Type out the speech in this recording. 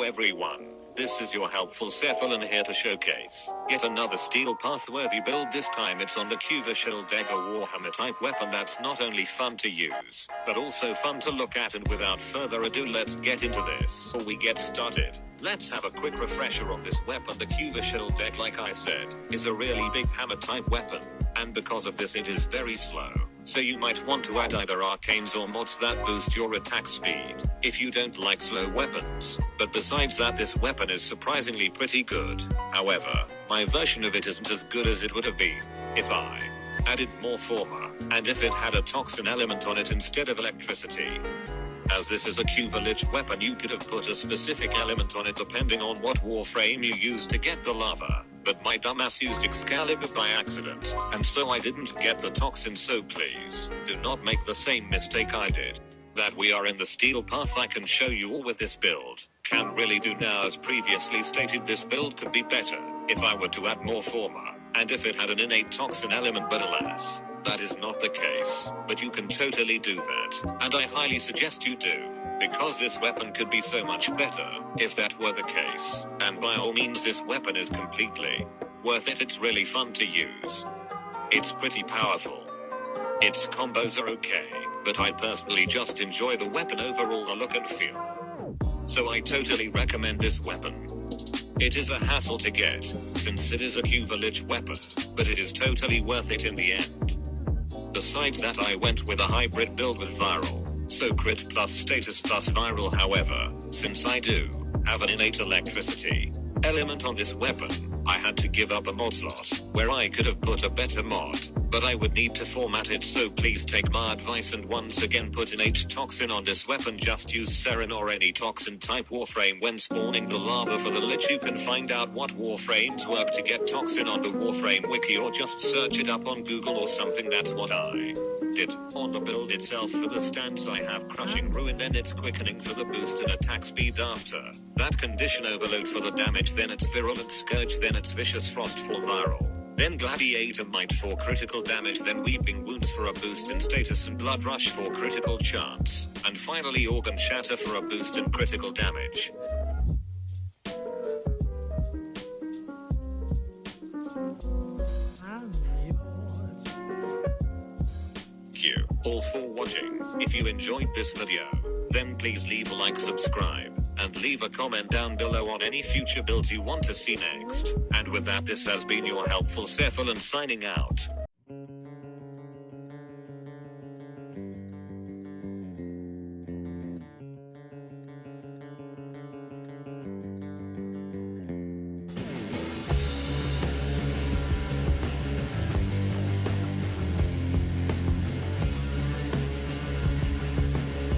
everyone, this is your helpful cephalon here to showcase yet another steel path-worthy build. This time it's on the Kuva Shildeg, a Warhammer type weapon that's not only fun to use, but also fun to look at. And without further ado, let's get into this. Before we get started, let's have a quick refresher on this weapon. The Kuva Shildeg, like I said, is a really big hammer type weapon, and because of this it is very slow. So you might want to add either arcanes or mods that boost your attack speed, if you don't like slow weapons. But besides that, this weapon is surprisingly pretty good. However, my version of it isn't as good as it would have been if I added more former, and if it had a toxin element on it instead of electricity. As this is a Kuva weapon, you could have put a specific element on it depending on what warframe you use to get the lava. But my dumbass used Excalibur by accident, and so I didn't get the toxin. So please, do not make the same mistake I did. That we are in the steel path, I can show you all with this build. Can really do now. As previously stated, this build could be better if I were to add more former, and if it had an innate toxin element, but alas, that is not the case. But you can totally do that, and I highly suggest you do, because this weapon could be so much better if that were the case. And by all means, this weapon is completely worth it. It's really fun to use. It's pretty powerful. Its combos are okay, but I personally just enjoy the weapon overall, the look and feel. So I totally recommend this weapon. It is a hassle to get, since it is a Kuva weapon, but it is totally worth it in the end. Besides that, I went with a hybrid build with viral, so crit plus status plus viral. However, since I do have an innate electricity element on this weapon, I had to give up a mod slot, where I could have put a better mod, but I would need to format it. So please take my advice and once again put innate toxin on this weapon. Just use Seren or any toxin type warframe when spawning the lava. For the lich, you can find out what warframes work to get toxin on the warframe wiki, or just search it up on Google or something. That's what I did. On the build itself, for the stance I have Crushing Ruin, then it's Quickening for the boost in attack speed, after that Condition Overload for the damage, then it's Virulent Scourge, then it's Vicious Frost for viral, then Gladiator Might for critical damage, then Weeping Wounds for a boost in status, and Blood Rush for critical chance, and finally Organ Shatter for a boost in critical damage. Thank you all for watching. If you enjoyed this video, then please leave a like, subscribe, and leave a comment down below on any future builds you want to see next. And with that, this has been your helpful cephalon signing out.